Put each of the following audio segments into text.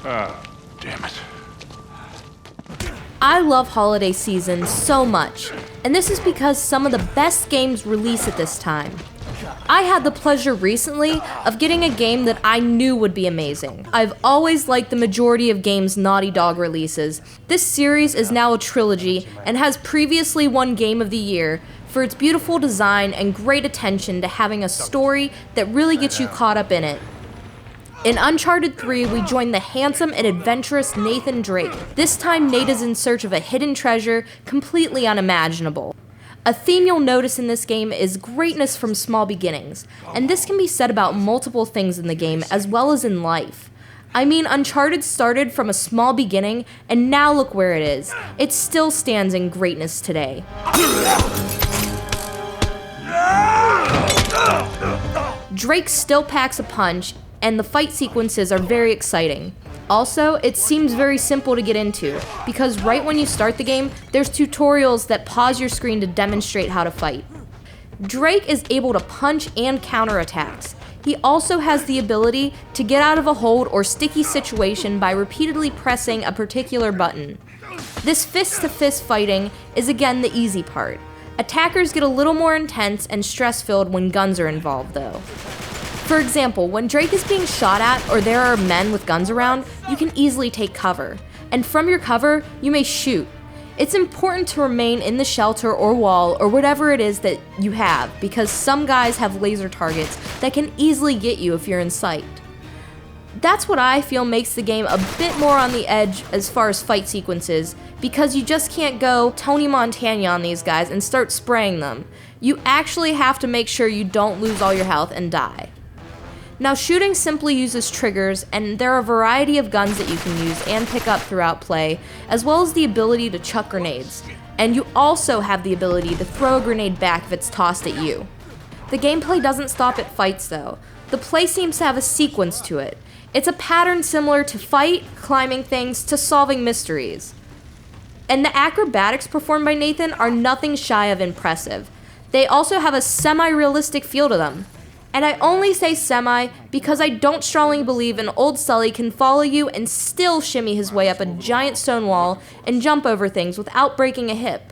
Ah, damn it. I love holiday season so much, and this is because some of the best games release at this time. I had the pleasure recently of getting a game that I knew would be amazing. I've always liked the majority of games Naughty Dog releases. This series is now a trilogy and has previously won Game of the Year for its beautiful design and great attention to having a story that really gets you caught up in it. In Uncharted 3, we join the handsome and adventurous Nathan Drake. This time, Nate is in search of a hidden treasure completely unimaginable. A theme you'll notice in this game is greatness from small beginnings, and this can be said about multiple things in the game as well as in life. I mean, Uncharted started from a small beginning, and now look where it is. It still stands in greatness today. Drake still packs a punch, and the fight sequences are very exciting. Also, it seems very simple to get into, because right when you start the game, there's tutorials that pause your screen to demonstrate how to fight. Drake is able to punch and counter attacks. He also has the ability to get out of a hold or sticky situation by repeatedly pressing a particular button. This fist-to-fist fighting is again the easy part. Attackers get a little more intense and stress-filled when guns are involved though. For example, when Drake is being shot at or there are men with guns around, you can easily take cover. And from your cover, you may shoot. It's important to remain in the shelter or wall or whatever it is that you have, because some guys have laser targets that can easily get you if you're in sight. That's what I feel makes the game a bit more on the edge as far as fight sequences, because you just can't go Tony Montana on these guys and start spraying them. You actually have to make sure you don't lose all your health and die. Now, shooting simply uses triggers, and there are a variety of guns that you can use and pick up throughout play, as well as the ability to chuck grenades. And you also have the ability to throw a grenade back if it's tossed at you. The gameplay doesn't stop at fights though. The play seems to have a sequence to it. It's a pattern similar to fight, climbing things, to solving mysteries. And the acrobatics performed by Nathan are nothing shy of impressive. They also have a semi-realistic feel to them. And I only say semi because I don't strongly believe an old Sully can follow you and still shimmy his way up a giant stone wall and jump over things without breaking a hip.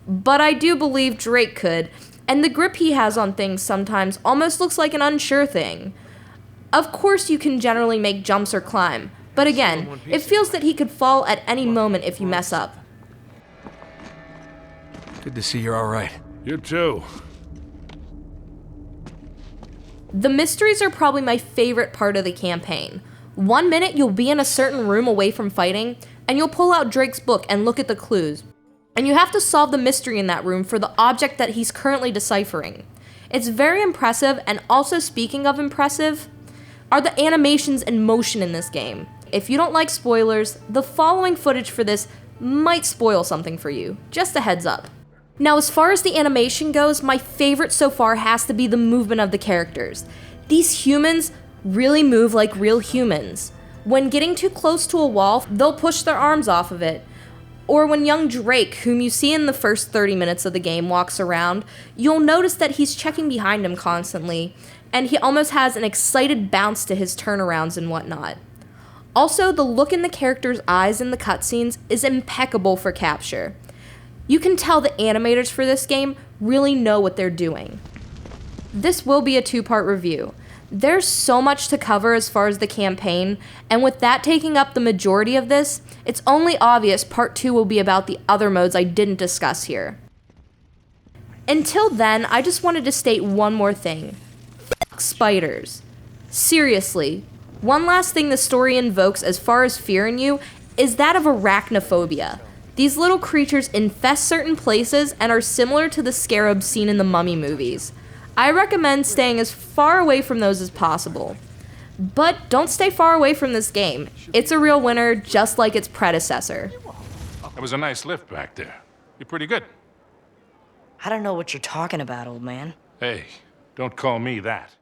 But I do believe Drake could, and the grip he has on things sometimes almost looks like an unsure thing. Of course you can generally make jumps or climb, but again, it feels that he could fall at any moment if you mess up. Good to see you're alright. You too. The mysteries are probably my favorite part of the campaign. 1 minute you'll be in a certain room away from fighting, and you'll pull out Drake's book and look at the clues. And you have to solve the mystery in that room for the object that he's currently deciphering. It's very impressive, and also speaking of impressive, are the animations and motion in this game. If you don't like spoilers, the following footage for this might spoil something for you. Just a heads up. Now, as far as the animation goes, my favorite so far has to be the movement of the characters. These humans really move like real humans. When getting too close to a wall, they'll push their arms off of it. Or when young Drake, whom you see in the first 30 minutes of the game, walks around, you'll notice that he's checking behind him constantly, and he almost has an excited bounce to his turnarounds and whatnot. Also, the look in the characters' eyes in the cutscenes is impeccable for capture. You can tell the animators for this game really know what they're doing. This will be a 2-part review. There's so much to cover as far as the campaign, and with that taking up the majority of this, it's only obvious part 2 will be about the other modes I didn't discuss here. Until then, I just wanted to state one more thing. F*** spiders. Seriously, one last thing the story invokes as far as fear in you is that of arachnophobia. These little creatures infest certain places and are similar to the scarabs seen in the Mummy movies. I recommend staying as far away from those as possible. But don't stay far away from this game. It's a real winner, just like its predecessor. That was a nice lift back there. You're pretty good. I don't know what you're talking about, old man. Hey, don't call me that.